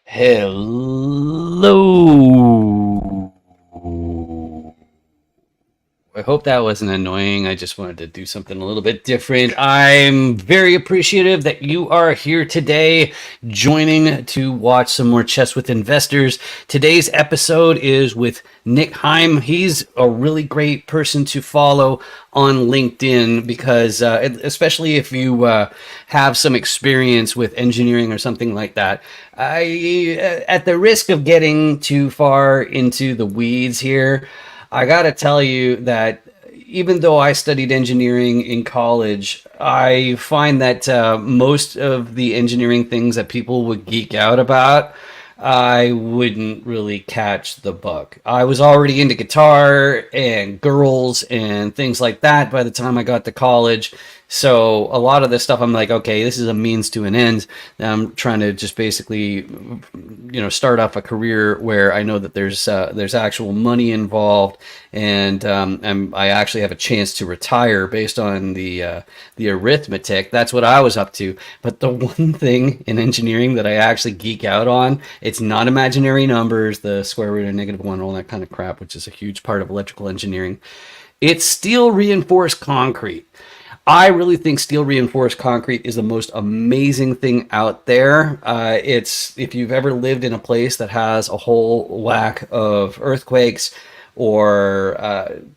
Hello. I hope that wasn't annoying. I just wanted to do something a little bit different. I'm very appreciative that you are here today joining to watch some more Chess with Investors. Today's episode is with Nick Heim. He's a really great person to follow on LinkedIn because, especially if you have some experience with engineering or something like that, at the risk of getting too far into the weeds here, I got to tell you that even though I studied engineering in college, I find that most of the engineering things that people would geek out about, I wouldn't really catch the bug. I was already into guitar and girls and things like that by the time I got to college. So a lot of this stuff, I'm like, okay, this is a means to an end. I'm trying to just basically, start off a career where I know that there's actual money involved, and I actually have a chance to retire based on the arithmetic. That's what I was up to. But the one thing in engineering that I actually geek out on, it's not imaginary numbers, the square root of -1, all that kind of crap, which is a huge part of electrical engineering. It's steel reinforced concrete. I really think steel reinforced concrete is the most amazing thing out there. It's if you've ever lived in a place that has a whole whack of earthquakes or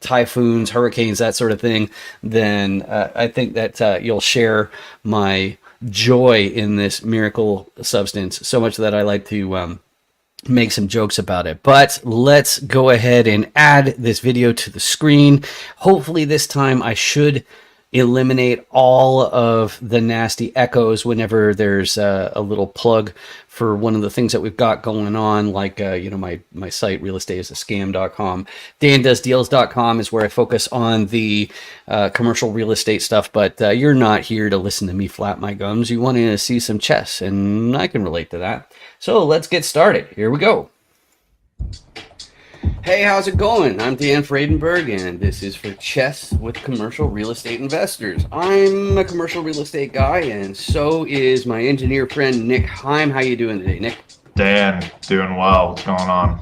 typhoons, hurricanes, that sort of thing, then I think that you'll share my joy in this miracle substance so much that I like to make some jokes about it. But let's go ahead and add this video to the screen. Hopefully this time I should eliminate all of the nasty echoes whenever there's a little plug for one of the things that we've got going on, like my site realestateisascam.com. dandoesdeals.com is where I focus on the commercial real estate stuff, but you're not here to listen to me flap my gums. You want to see some chess, and I can relate to that. So let's get started. Here we go. Hey, how's it going? I'm Dan Fradenburgh, and this is for Chess with Commercial Real Estate Investors. I'm a commercial real estate guy, and so is my engineer friend Nick Heim. How you doing today, Nick? Dan, doing well. What's going on?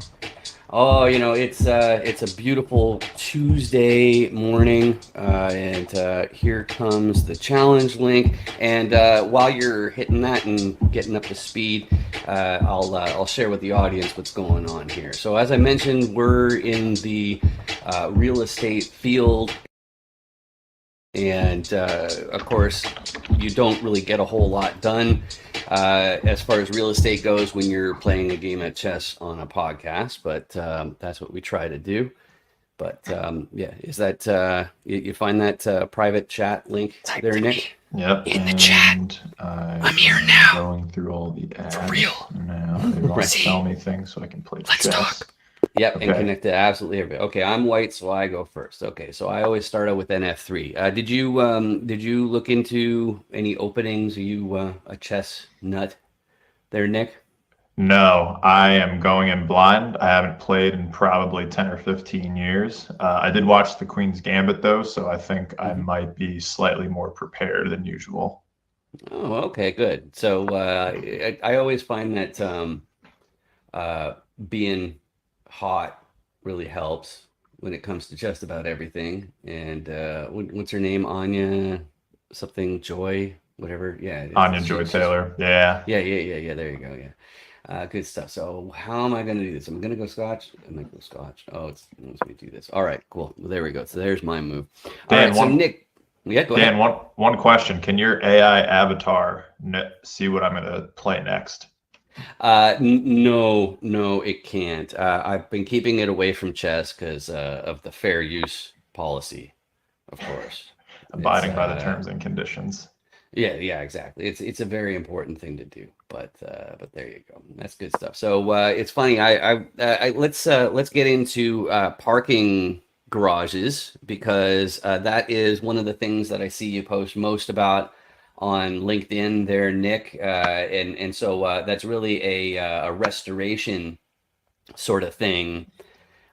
Oh, it's a beautiful Tuesday morning, and here comes the challenge link. And while you're hitting that and getting up to speed, I'll share with the audience what's going on here. So as I mentioned, we're in the real estate field. And of course, you don't really get a whole lot done as far as real estate goes when you're playing a game of chess on a podcast, but that's what we try to do. But yeah, is that you find that private chat link there, Nick? Yep. In the chat. I'm here now. Going through all the ads. For real. Now they want to tell me things so I can play Let's chess. talk. Yep, Okay. and connect to absolutely everybody. Okay, I'm white, so I go first. Okay, so I always start out with NF3. Did you look into any openings? Are you a chess nut there, Nick? No, I am going in blind. I haven't played in probably 10 or 15 years. I did watch the Queen's Gambit though, so I think I might be slightly more prepared than usual. Oh, okay, good. So I always find that being hot really helps when it comes to just about everything. And what's her name? Anya, something Joy, whatever. Yeah, Anya Joy Taylor. Yeah. yeah. There you go. Yeah. Good stuff. So how am I going to do this? I'm going to go Scotch. I'm going to go Scotch. Oh, it wants me to do this. All right, cool. Well, there we go. So there's my move. All Dan, right. So Nick, yeah, go ahead. Dan, one question. Can your AI avatar see what I'm going to play next? No, it can't. I've been keeping it away from chess because of the fair use policy, of course. It's Abiding by the terms and conditions. yeah, exactly. It's a very important thing to do. But there you go. That's good stuff. So it's funny. Let's get into parking garages because that is one of the things that I see you post most about on LinkedIn there, Nick. And so that's really a restoration sort of thing.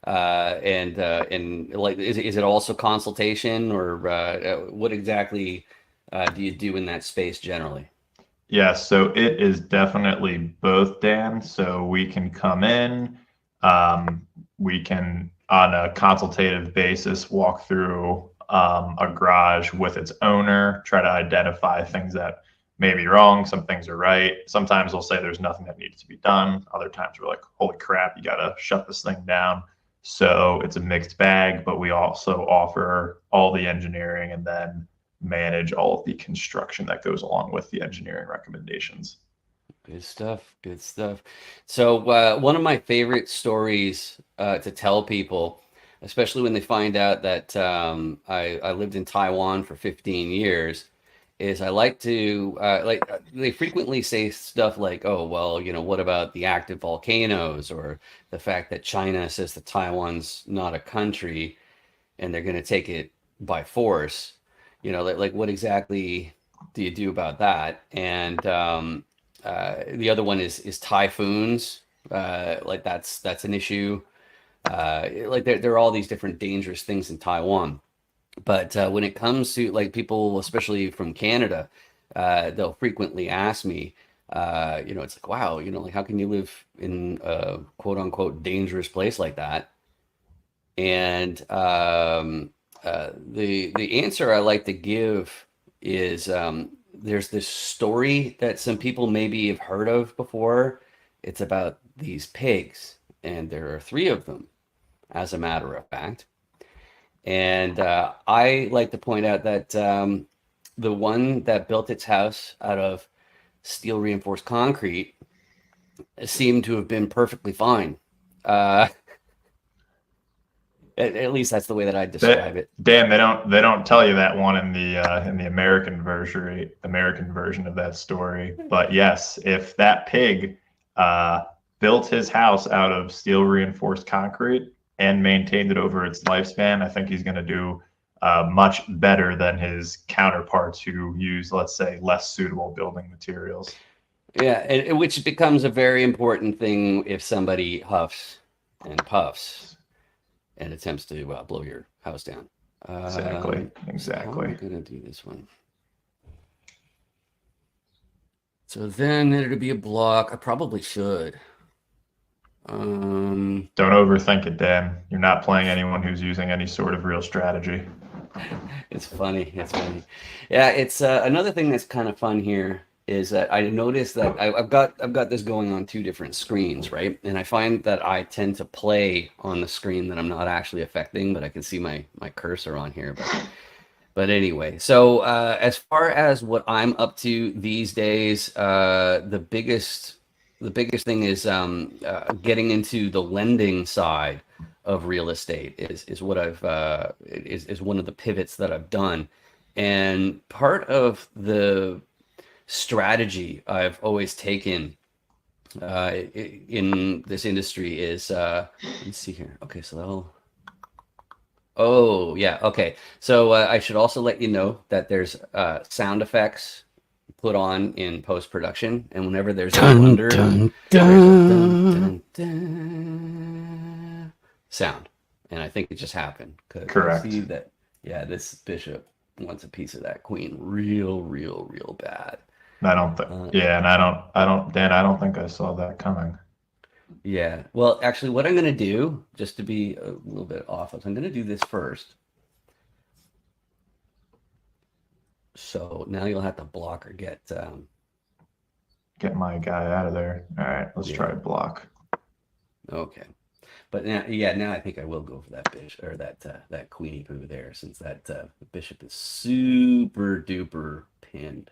And like, is it also consultation or what exactly do you do in that space generally? Yes, so it is definitely both, Dan. So we can come in, we can, on a consultative basis, walk through a garage with its owner, try to identify things that may be wrong, some things are right. Sometimes we'll say there's nothing that needs to be done. Other times we're like, holy crap, you got to shut this thing down. So it's a mixed bag, but we also offer all the engineering and then manage all of the construction that goes along with the engineering recommendations. Good stuff. Good stuff. So, one of my favorite stories to tell people, especially when they find out that I lived in Taiwan for 15 years, is I like to they frequently say stuff like, "Oh, well, what about the active volcanoes or the fact that China says that Taiwan's not a country and they're going to take it by force?" Like what exactly do you do about that? And the other one is typhoons. Like that's an issue. Like there are all these different dangerous things in Taiwan. But when it comes to like people, especially from Canada, they'll frequently ask me, it's like, wow, like how can you live in a quote unquote dangerous place like that? And the answer I like to give is there's this story that some people maybe have heard of before. It's about these pigs, and there are three of them, as a matter of fact. And I like to point out that the one that built its house out of steel reinforced concrete seemed to have been perfectly fine. Uh, at least that's the way that I describe That it. Dan, they don't tell you that one in the American version of that story. But yes, if that pig built his house out of steel reinforced concrete and maintained it over its lifespan, I think he's going to do much better than his counterparts who use, let's say, less suitable building materials. Yeah, which becomes a very important thing if somebody huffs and puffs and attempts to blow your house down. Exactly, So how am I exactly. gonna do this one? So then it'll be a block. I probably should. Um, Don't overthink it, Dan. You're not playing anyone who's using any sort of real strategy. it's funny. It's funny. Yeah, it's another thing that's kind of fun here is that I noticed that I've got this going on two different screens, right? And I find that I tend to play on the screen that I'm not actually affecting, but I can see my cursor on here. But anyway, so as far as what I'm up to these days, the biggest thing is getting into the lending side of real estate is what I've is one of the pivots that I've done, and part of the strategy I've always taken in this industry is let me see here. Okay, so that'll. Oh, yeah. Okay. So I should also let you know that there's sound effects put on in post production, and whenever there's a Dun blunder, dun there's a dun dun. dun dun sound, and I think it just happened because I see Correct. that. Yeah, this bishop wants a piece of that queen real, real, real bad. I don't think. Uh, Yeah, and Dan, I don't think I saw that coming. yeah. Well, actually, what I'm going to do, just to be a little bit off, is I'm going to do this first. So now you'll have to block or get Get my guy out of there. All right, let's yeah. try block. Okay. But now, yeah, now I think I will go for that bishop or that queenie poo there, since that bishop is super duper pinned.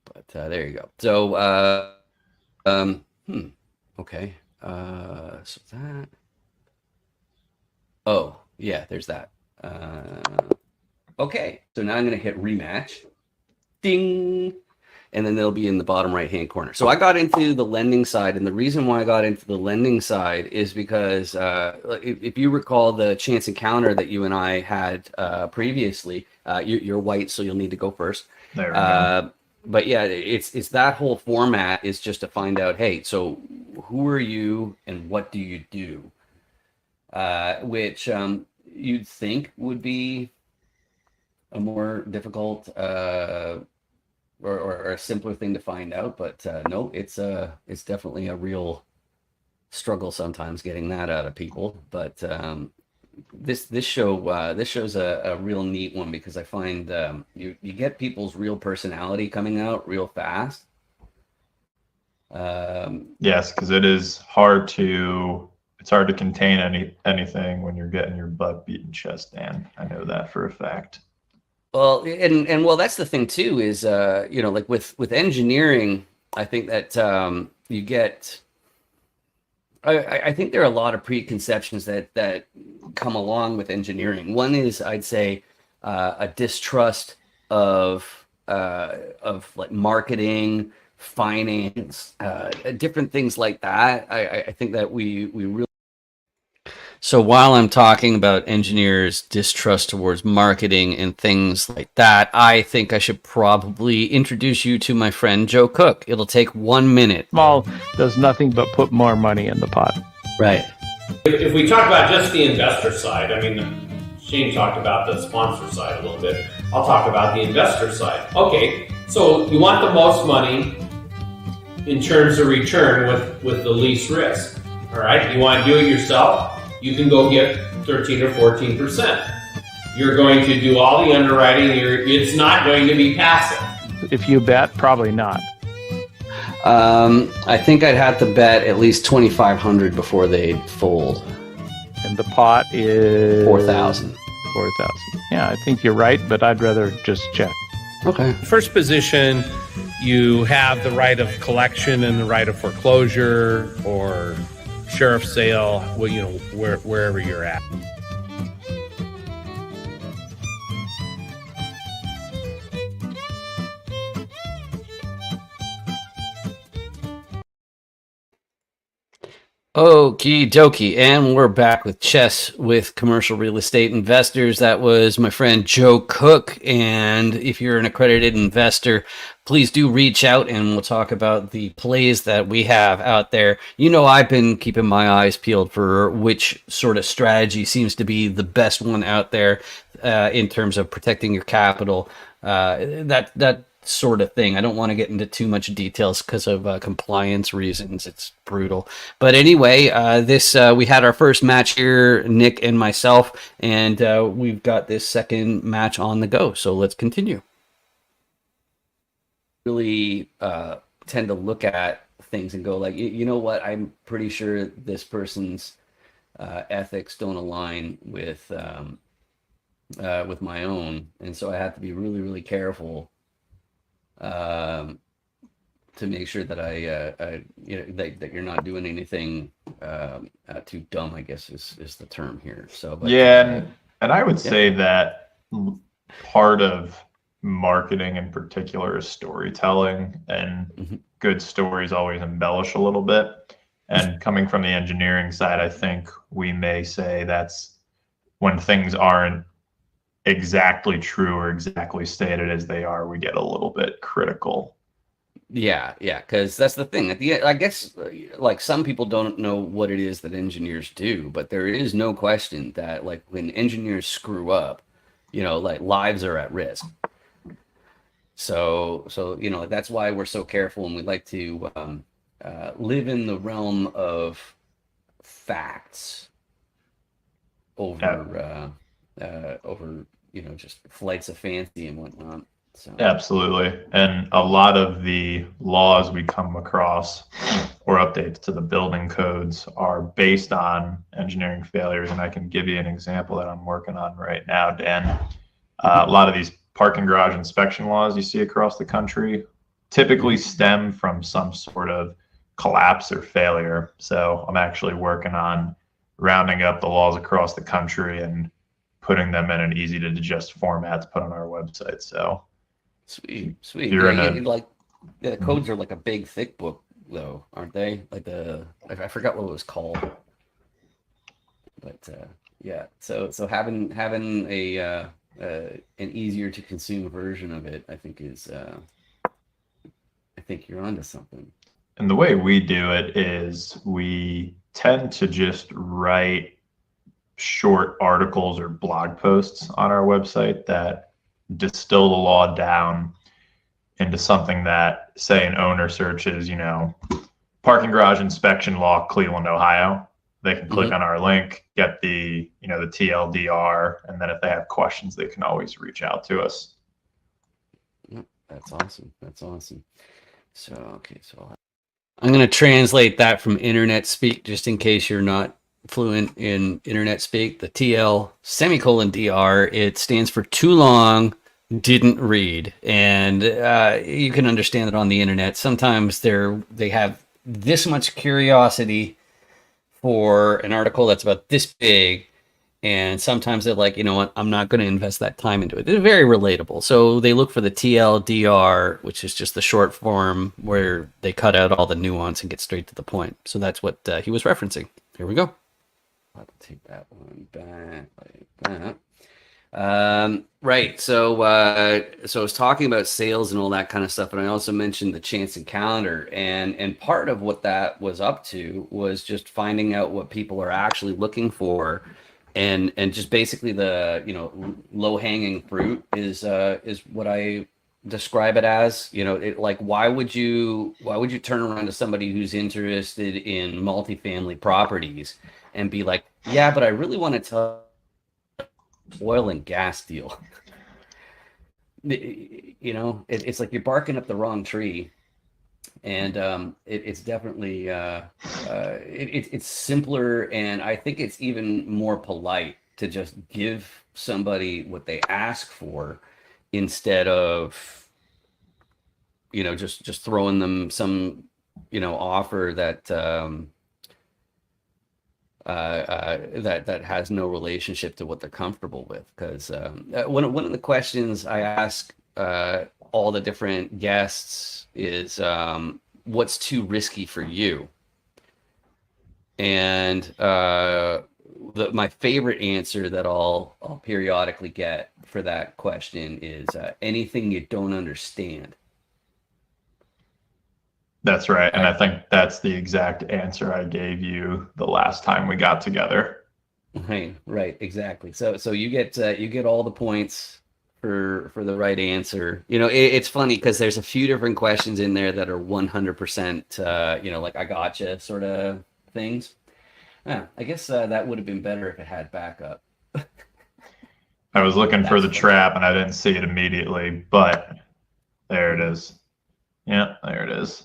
But there you go. So, okay. So that. Oh, yeah, there's that. Okay. So now I'm gonna hit rematch. Ding. And then they'll be in the bottom right hand corner. So I got into the lending side, and the reason why I got into the lending side is because if you recall the chance encounter that you and I had previously, you're white, so you'll need to go first. There we go. But yeah, it's that whole format is just to find out, hey, so who are you and what do you do? Which you'd think would be a more difficult or a simpler thing to find out. But no, it's definitely a real struggle sometimes getting that out of people. But this show's a real neat one because I find you get people's real personality coming out real fast. Yes, because it's hard to contain anything when you're getting your butt beaten chest down. I know that for a fact. Well, and well, that's the thing too is like with engineering, I think that you get. I think there are a lot of preconceptions that come along with engineering. One is, I'd say, a distrust of like marketing, finance, different things like that. I think that we really. So while I'm talking about engineers' distrust towards marketing and things like that, I think I should probably introduce you to my friend Joe Cook. It'll take 1 minute. Small does nothing but put more money in the pot. Right. If we talk about just the investor side, I mean, Shane talked about the sponsor side a little bit. I'll talk about the investor side. Okay, so you want the most money in terms of return with the least risk. All right, you want to do it yourself? You can go get 13 or 14%. You're going to do all the underwriting. It's not going to be passive. If you bet, probably not. I think I'd have to bet at least 2,500 before they fold. And the pot is 4,000. 4,000. Yeah, I think you're right, but I'd rather just check. Okay. First position, you have the right of collection and the right of foreclosure or sheriff's sale, well, wherever you're at. Okie dokie, and we're back with Chess with Commercial Real Estate Investors. That was my friend Joe Cook, and if you're an accredited investor, please do reach out and we'll talk about the plays that we have out there. I've been keeping my eyes peeled for which sort of strategy seems to be the best one out there in terms of protecting your capital. That sort of thing. I don't want to get into too much details because of compliance reasons. It's brutal. But anyway, we had our first match here, Nick and myself, and we've got this second match on the go. So let's continue. Really tend to look at things and go like, you know what? I'm pretty sure this person's ethics don't align with my own, and so I have to be really, really careful to make sure that that you're not doing anything too dumb, I guess is the term here. So, but, and I would say that part of marketing in particular is storytelling, and good stories always embellish a little bit. And coming from the engineering side, I think we may say that's when things aren't exactly true or exactly stated as they are, we get a little bit critical. Yeah, because that's the thing. At the end, I guess, like, some people don't know what it is that engineers do, but there is no question that, like, when engineers screw up, like, lives are at risk. So that's why we're so careful, and we like to live in the realm of facts over just flights of fancy and whatnot. So. Absolutely. And a lot of the laws we come across or updates to the building codes are based on engineering failures. And I can give you an example that I'm working on right now, Dan. A lot of these parking garage inspection laws you see across the country typically stem from some sort of collapse or failure. So I'm actually working on rounding up the laws across the country and putting them in an easy to digest format to put on our website. So sweet. The codes are like a big thick book though, aren't they? Like I forgot what it was called. But so having a an easier to consume version of it, I think you're onto something. And the way we do it is we tend to just write short articles or blog posts on our website that distill the law down into something that, say, an owner searches, parking garage inspection law, Cleveland, Ohio. They can click on our link, get the TLDR, and then if they have questions, they can always reach out to us. That's awesome. That's awesome. So, okay, so I'm going to translate that from internet speak, just in case you're not fluent in internet speak. The TL semicolon DR, it stands for too long, didn't read. And you can understand it on the internet. Sometimes they have this much curiosity for an article that's about this big, and sometimes they're like, you know what, I'm not going to invest that time into it. They're very relatable. So they look for the TLDR, which is just the short form where they cut out all the nuance and get straight to the point. So that's what he was referencing. Here we go. I'll take that one back like that. Right. So I was talking about sales and all that kind of stuff, and I also mentioned the chance encounter, and part of what that was up to was just finding out what people are actually looking for, and just basically the low hanging fruit is what I describe it as. Like, why would you turn around to somebody who's interested in multifamily properties and be like, yeah, but I really want to tell oil and gas deal. It's like you're barking up the wrong tree, and it's definitely it's simpler, and I think it's even more polite to just give somebody what they ask for instead of just throwing them some offer that that has no relationship to what they're comfortable with. Because one of the questions I ask all the different guests is, what's too risky for you? And my favorite answer that I'll periodically get for that question is anything you don't understand. That's right. And I think that's the exact answer I gave you the last time we got together. Right, exactly. So you get all the points for the right answer. It's funny because there's a few different questions in there that are 100% like I gotcha sort of things. Yeah, I guess that would have been better if it had backup. I was looking for the trap and I didn't see it immediately, but there it is. Yeah, there it is.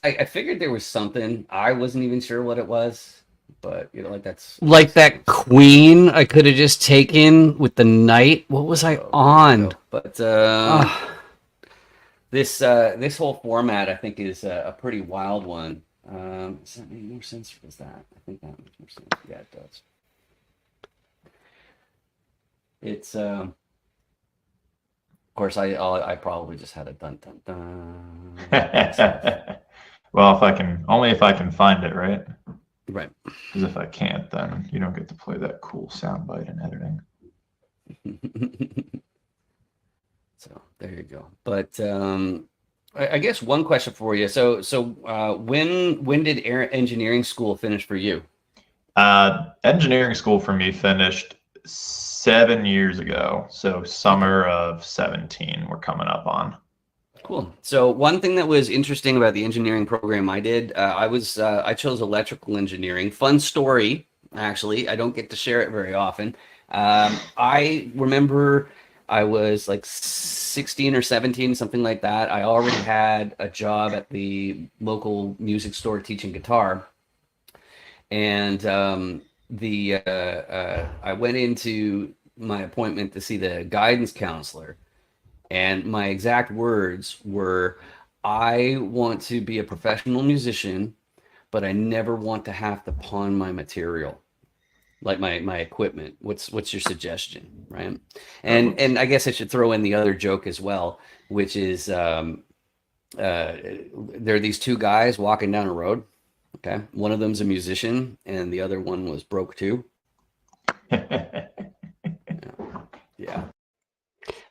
I figured there was something. I wasn't even sure what it was, but that's like that queen I could have just taken with the knight. What was I on? But this whole format I think is a pretty wild one. Does that make more sense? Does that? I think that makes more sense. Yeah, it does. It's of course I probably just had a dun dun dun. Well, only if I can find it, right? Right. Because if I can't, then you don't get to play that cool soundbite in editing. So there you go. But I guess one question for you. So when did engineering school finish for you? Engineering school for me finished 7 years ago. So summer of 17 we're coming up on. Cool. So one thing that was interesting about the engineering program I did, I chose electrical engineering. Fun story, actually. I don't get to share it very often. I remember I was like 16 or 17, something like that. I already had a job at the local music store teaching guitar. And I went into my appointment to see the guidance counselor. And my exact words were, I want to be a professional musician, but I never want to have to pawn my material, like my equipment. What's your suggestion, right? And I guess I should throw in the other joke as well, which is there are these two guys walking down a road. Okay, one of them's a musician, and the other one was broke too. Yeah.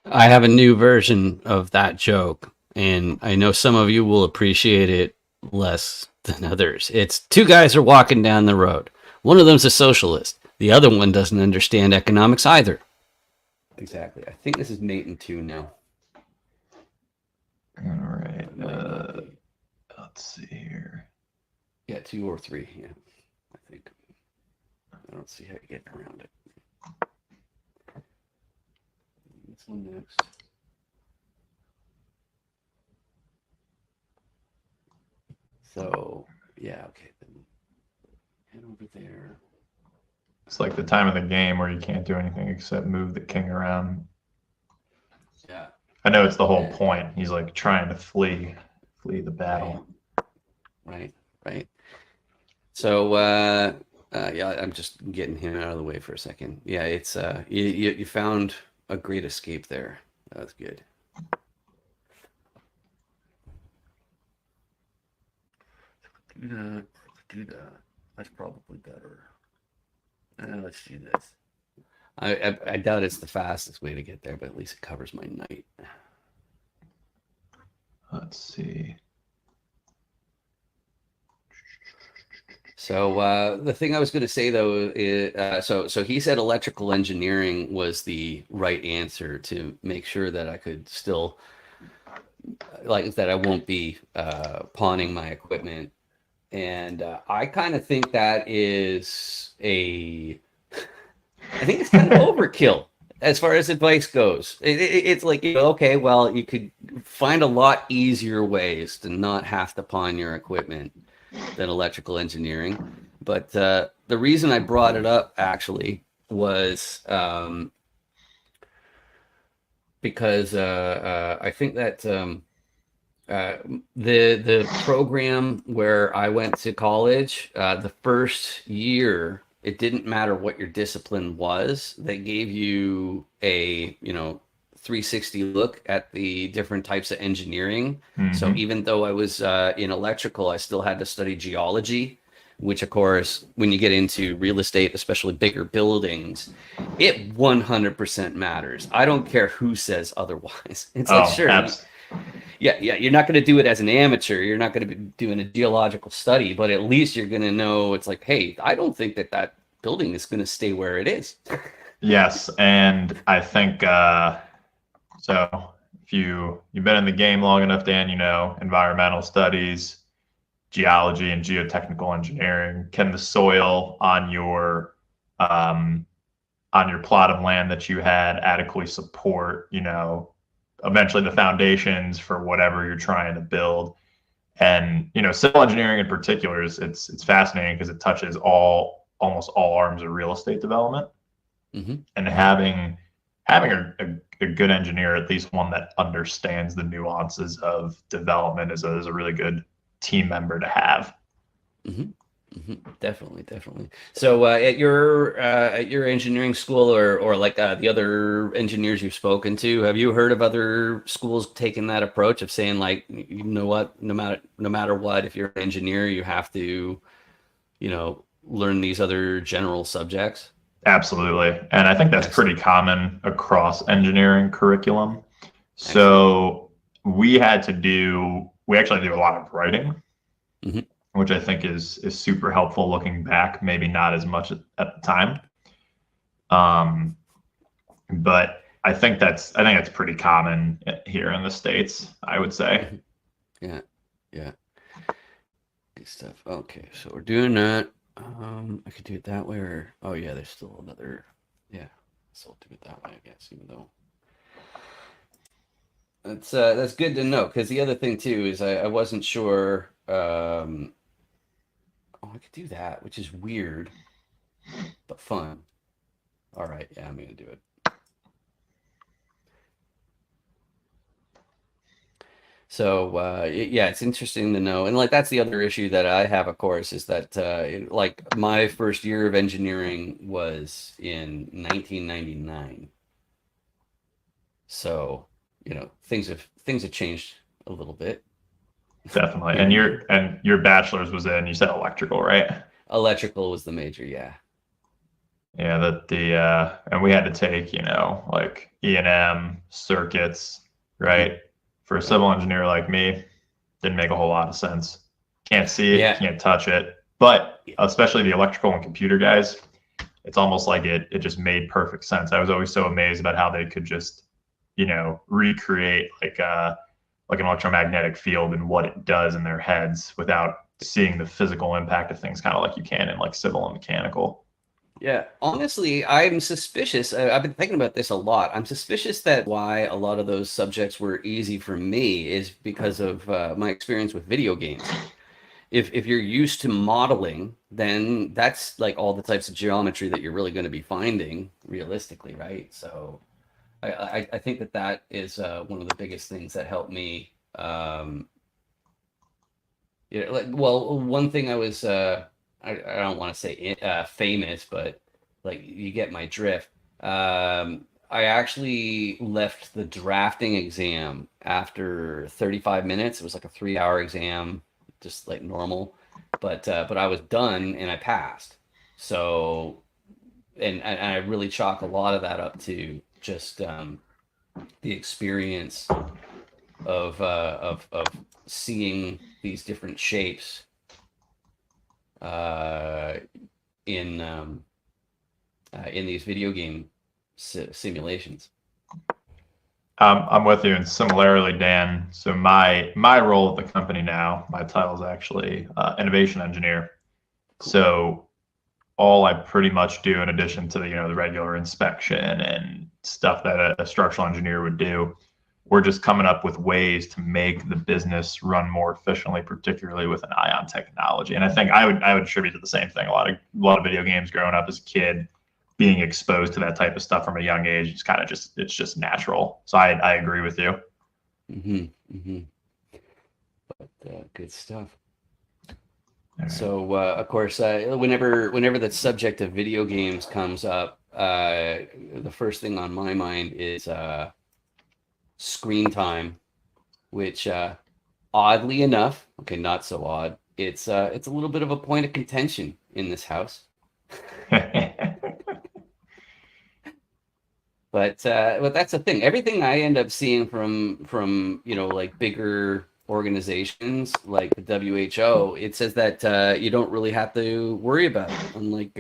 I have a new version of that joke, and I know some of you will appreciate it less than others. It's two guys are walking down the road. One of them's a socialist. The other one doesn't understand economics either. Exactly. I think this is Nate and 2 now. All right. It might not be. Let's see here. Yeah, 2 or 3. Yeah, I think. I don't see how you get around it. This one next. So, yeah, okay. Then head over there. It's like the time of the game where you can't do anything except move the king around. Yeah. I know it's the whole point. He's like trying to flee the battle. Right. So, yeah, I'm just getting him out of the way for a second. Yeah, it's you found a great escape there. That's good. Do that. That's probably better. Let's do this. I doubt it's the fastest way to get there, but at least it covers my knight. Let's see. So the thing I was going to say though is, so he said electrical engineering was the right answer to make sure that I could still, like, that I won't be pawning my equipment, and I kind of think that is I think it's kind of overkill as far as advice goes. It's like, okay, well, you could find a lot easier ways to not have to pawn your equipment than electrical engineering. But the reason I brought it up actually was because I think that the program where I went to college, the first year, it didn't matter what your discipline was. They gave you a 360 look at the different types of engineering. Mm-hmm. So even though I was in electrical, I still had to study geology, which of course, when you get into real estate, especially bigger buildings, it 100% matters. I don't care who says otherwise. It's like, sure. Yeah, you're not going to do it as an amateur. You're not going to be doing a geological study, but at least you're going to know, it's like, hey, I don't think that building is going to stay where it is. Yes, and I think so. If you've been in the game long enough, Dan, environmental studies, geology, and geotechnical engineering. Can the soil on your plot of land that you had adequately support, eventually the foundations for whatever you're trying to build? And civil engineering in particular it's fascinating because it touches almost all arms of real estate development. Mm-hmm. And having a good engineer, at least one that understands the nuances of development, is a really good team member to have. Mm-hmm. Mm-hmm. Definitely. So at your engineering school, or like the other engineers you've spoken to, have you heard of other schools taking that approach of saying, like, you know what, no matter what, if you're an engineer, you have to, learn these other general subjects? Absolutely. And I think that's pretty common across engineering curriculum. So we actually do a lot of writing. Mm-hmm. Which I think is super helpful looking back, maybe not as much at the time. But I think that's pretty common here in the States, I would say. Yeah. Good stuff. Okay, so we're doing that. I could do it that way, or there's still another. Yeah, so I'll do it that way, I guess, even though that's good to know, because the other thing too is I wasn't sure. I could do that, which is weird, but fun. All right, yeah, I'm gonna do it. So yeah, it's interesting to know, and like that's the other issue that I have, of course, is that like my first year of engineering was in 1999. So things have changed a little bit. Definitely. And your bachelor's was in, you said electrical, right? Electrical was the major, yeah. Yeah, and we had to take, like E&M circuits, right? For a civil engineer like me, didn't make a whole lot of sense. Can't see it, can't touch it. But especially the electrical and computer guys, it's almost like it just made perfect sense. I was always so amazed about how they could just, recreate like like an electromagnetic field and what it does in their heads without seeing the physical impact of things, kind of like you can in like civil and mechanical. Yeah, honestly, I'm suspicious. I've been thinking about this a lot. I'm suspicious that why a lot of those subjects were easy for me is because of my experience with video games. If you're used to modeling, then that's like all the types of geometry that you're really going to be finding realistically, right? So I think that that is one of the biggest things that helped me. Yeah, like, well, one thing I was I don't want to say famous, but like you get my drift. I actually left the drafting exam after 35 minutes. It was like a 3-hour exam, just like normal, but I was done and I passed. So, and I really chalk a lot of that up to just the experience of seeing these different shapes in these video game simulations. I'm with you, and similarly, Dan. So my role at the company now, my title is actually innovation engineer. Cool. So all I pretty much do, in addition to the the regular inspection and stuff that a structural engineer would do, we're just coming up with ways to make the business run more efficiently, particularly with an eye on technology. And I think I would attribute to the same thing. A lot of video games growing up as a kid, being exposed to that type of stuff from a young age, it's just natural. So I agree with you. But good stuff. Right. So of course, whenever the subject of video games comes up, the first thing on my mind is screen time, which oddly enough, okay, not so odd, it's a little bit of a point of contention in this house. But that's the thing. Everything I end up seeing from like bigger organizations like the WHO, it says that you don't really have to worry about it, unlike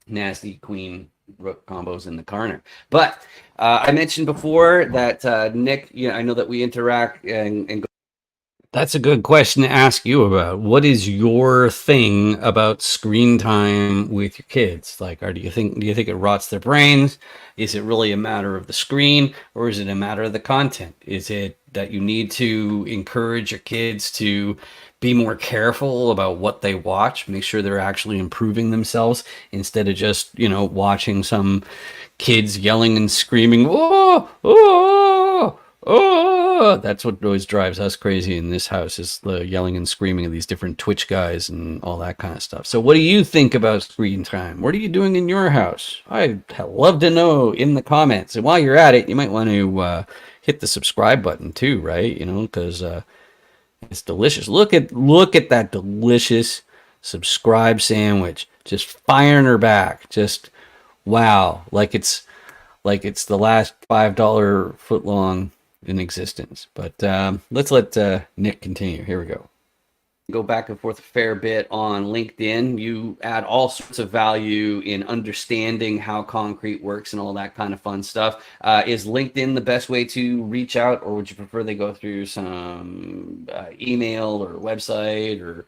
nasty queen rook combos in the corner. But I mentioned before that Nick, I know that we interact and go. That's a good question to ask you about. What is your thing about screen time with your kids? Like, do you think it rots their brains? Is it really a matter of the screen, or is it a matter of the content? Is it that you need to encourage your kids to be more careful about what they watch, make sure they're actually improving themselves instead of just, watching some kids yelling and screaming, oh, oh, oh. That's what always drives us crazy in this house, is the yelling and screaming of these different Twitch guys and all that kind of stuff. So what do you think about screen time? What are you doing in your house? I'd love to know in the comments. And while you're at it, you might want to hit the subscribe button too, right? Because it's delicious. Look at that delicious subscribe sandwich, just firing her back. Just wow, like it's the last $5 footlong in existence. But let's let Nick continue. Here we go. Go back and forth a fair bit on LinkedIn. You add all sorts of value in understanding how concrete works and all that kind of fun stuff. Is LinkedIn the best way to reach out, or would you prefer they go through some email or website or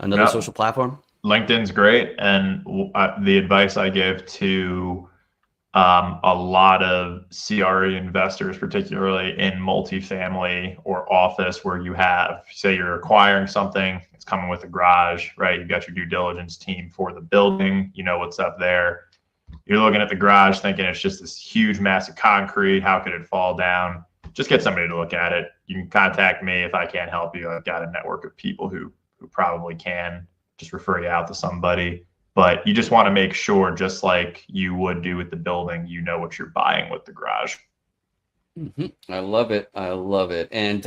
another social platform? LinkedIn's great, and the advice I give to a lot of CRE investors, particularly in multifamily or office, where you have, say you're acquiring something, it's coming with a garage, right? You've got your due diligence team for the building, you know what's up there. You're looking at the garage thinking it's just this huge mass of concrete. How could it fall down? Just get somebody to look at it. You can contact me if I can't help you. I've got a network of people who probably can just refer you out to somebody. But you just want to make sure, just like you would do with the building, you know what you're buying with the garage. I love it. I love it. And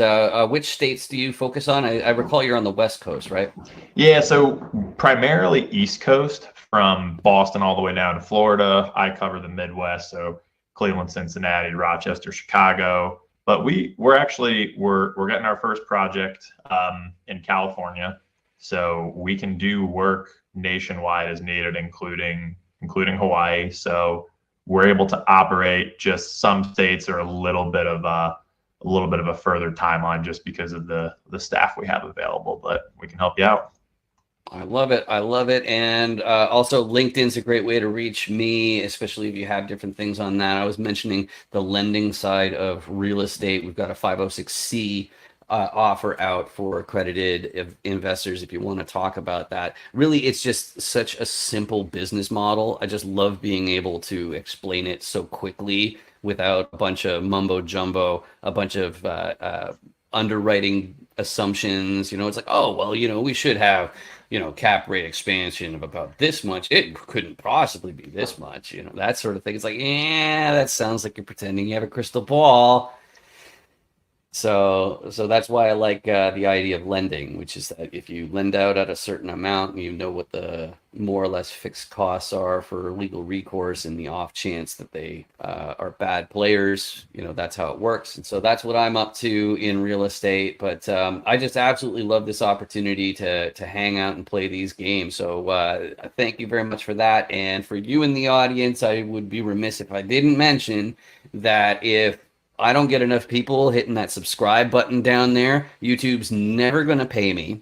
which states do you focus on? I recall you're on the West Coast, right? Yeah, so primarily East Coast, from Boston all the way down to Florida. I cover the Midwest, so Cleveland, Cincinnati, Rochester, Chicago. But we're getting our first project in California, so we can do work nationwide as needed, including Hawaii. So we're able to operate. Just some states are a little bit of a little bit of a further timeline just because of the staff we have available, but we can help you out. I love it. I love it. And also, LinkedIn's a great way to reach me, especially if you have different things on that. I was mentioning the lending side of real estate. We've got a 506C offer out for accredited investors if you want to talk about that. Really, it's just such a simple business model. I just love being able to explain it so quickly without a bunch of mumbo jumbo, a bunch of underwriting assumptions. It's like, oh, well, we should have cap rate expansion of about this much. It couldn't possibly be this much, that sort of thing. It's like, yeah, that sounds like you're pretending you have a crystal ball. So that's why I like the idea of lending, which is that if you lend out at a certain amount, you know what the more or less fixed costs are for legal recourse in the off chance that they are bad players. That's how it works. And so that's what I'm up to in real estate. But I just absolutely love this opportunity to hang out and play these games. So thank you very much for that. And for you in the audience, I would be remiss if I didn't mention that if I don't get enough people hitting that subscribe button down there, YouTube's never going to pay me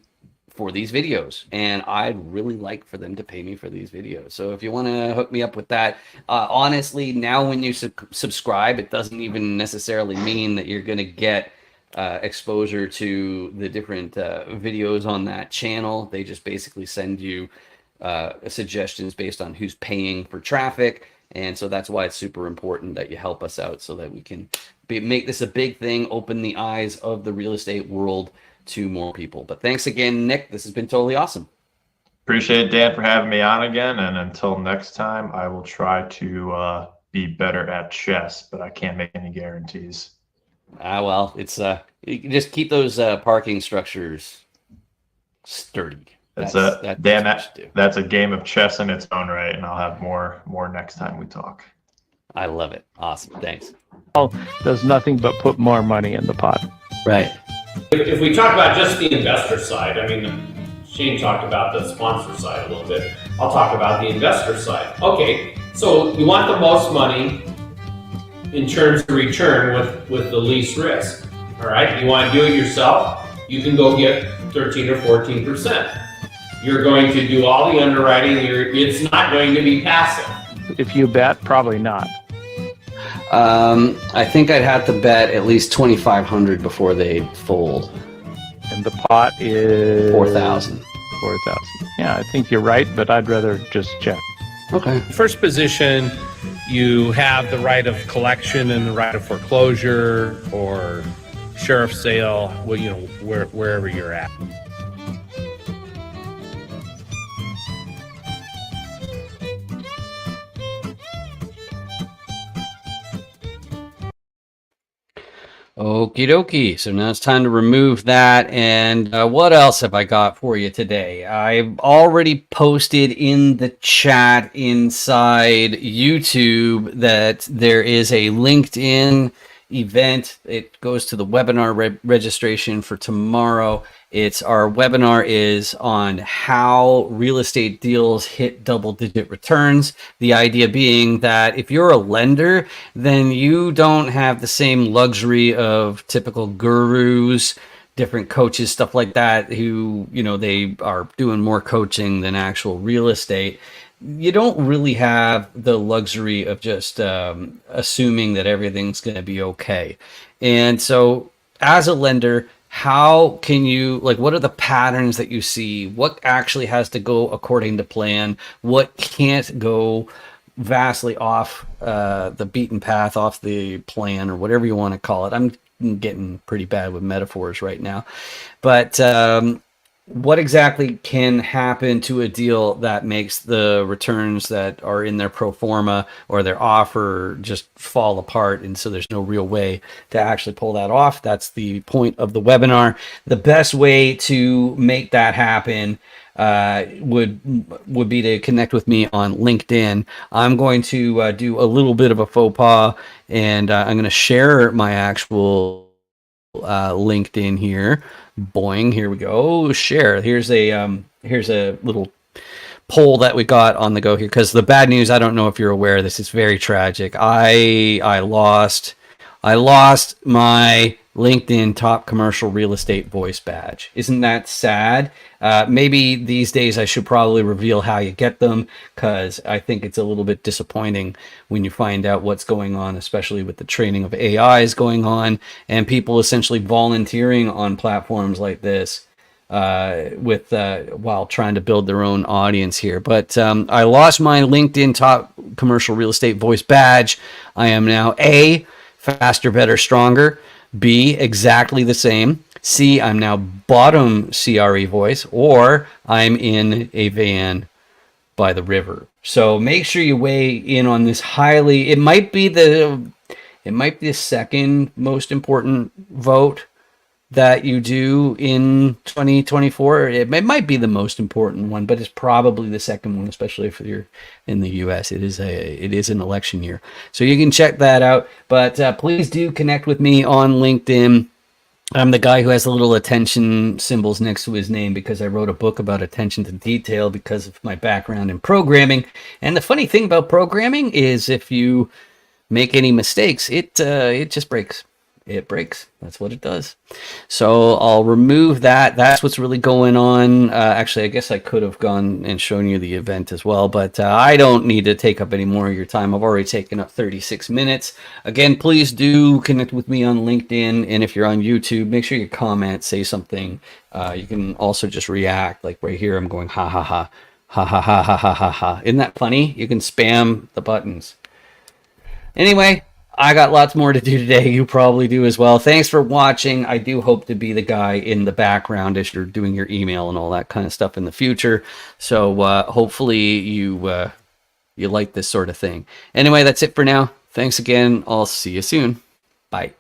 for these videos. And I'd really like for them to pay me for these videos. So if you want to hook me up with that, honestly, now when you subscribe, it doesn't even necessarily mean that you're going to get exposure to the different videos on that channel. They just basically send you suggestions based on who's paying for traffic. And so that's why it's super important that you help us out so that we can make this a big thing, open the eyes of the real estate world to more people. But thanks again, Nick. This has been totally awesome. Appreciate it, Dan, for having me on again. And until next time, I will try to be better at chess, but I can't make any guarantees. Well, it's you can just keep those parking structures sturdy. That's a game of chess in its own right, and I'll have more next time we talk. I love it. Awesome. Thanks. Does nothing but put more money in the pot. Right. If we talk about just the investor side, Shane talked about the sponsor side a little bit. I'll talk about the investor side. Okay, so you want the most money in terms of return with the least risk. All right, you want to do it yourself, you can go get 13 or 14%. You're going to do all the underwriting. It's not going to be passive. If you bet, probably not. I think I'd have to bet at least 2,500 before they fold. And the pot is 4,000. 4,000. Yeah, I think you're right, but I'd rather just check. Okay. First position, you have the right of collection and the right of foreclosure or sheriff's sale. Well, wherever you're at. Okie dokie. So now it's time to remove that. And what else have I got for you today? I've already posted in the chat inside YouTube that there is a LinkedIn event. It goes to the webinar registration for tomorrow. Our webinar is on how real estate deals hit double-digit returns. The idea being that if you're a lender, then you don't have the same luxury of typical gurus, different coaches, stuff like that, who, they are doing more coaching than actual real estate. You don't really have the luxury of just assuming that everything's going to be okay. And so as a lender, how can you, what are the patterns that you see? What actually has to go according to plan? What can't go vastly off the beaten path, off the plan, or whatever you want to call it? I'm getting pretty bad with metaphors right now. But what exactly can happen to a deal that makes the returns that are in their pro forma or their offer just fall apart, and so there's no real way to actually pull that off? That's the point of the webinar. The best way to make that happen would be to connect with me on LinkedIn. I'm going to do a little bit of a faux pas, and I'm going to share my actual LinkedIn here. Boing, here we go. Share. Here's a little poll that we got on the go here, because the bad news, I don't know if you're aware of this, is very tragic. I lost my LinkedIn top commercial real estate voice badge. Isn't that sad? Maybe these days I should probably reveal how you get them, because I think it's a little bit disappointing when you find out what's going on, especially with the training of AIs going on and people essentially volunteering on platforms like this while trying to build their own audience here. But I lost my LinkedIn top commercial real estate voice badge. I am now A, faster, better, stronger. B, exactly the same. C, I'm now bottom CRE voice, or I'm in a van by the river. So make sure you weigh in on this highly. It might be the second most important vote that you do in 2024. It might be the most important one, but it's probably the second one, especially if you're in the US. It is an election year, so you can check that out. But please do connect with me on LinkedIn. I'm the guy who has the little attention symbols next to his name because I wrote a book about attention to detail because of my background in programming. And the funny thing about programming is if you make any mistakes, it just breaks. It breaks. That's what it does. So I'll remove that. That's what's really going on. Actually, I guess I could have gone and shown you the event as well, but I don't need to take up any more of your time. I've already taken up 36 minutes. Again, please do connect with me on LinkedIn. And if you're on YouTube, make sure you comment, say something. You can also just react. Like right here, I'm going, ha, ha, ha, ha, ha, ha, ha, ha, ha, ha. Isn't that funny? You can spam the buttons. Anyway, I got lots more to do today. You probably do as well. Thanks for watching. I do hope to be the guy in the background as you're doing your email and all that kind of stuff in the future. So hopefully you like this sort of thing. Anyway, that's it for now. Thanks again. I'll see you soon. Bye.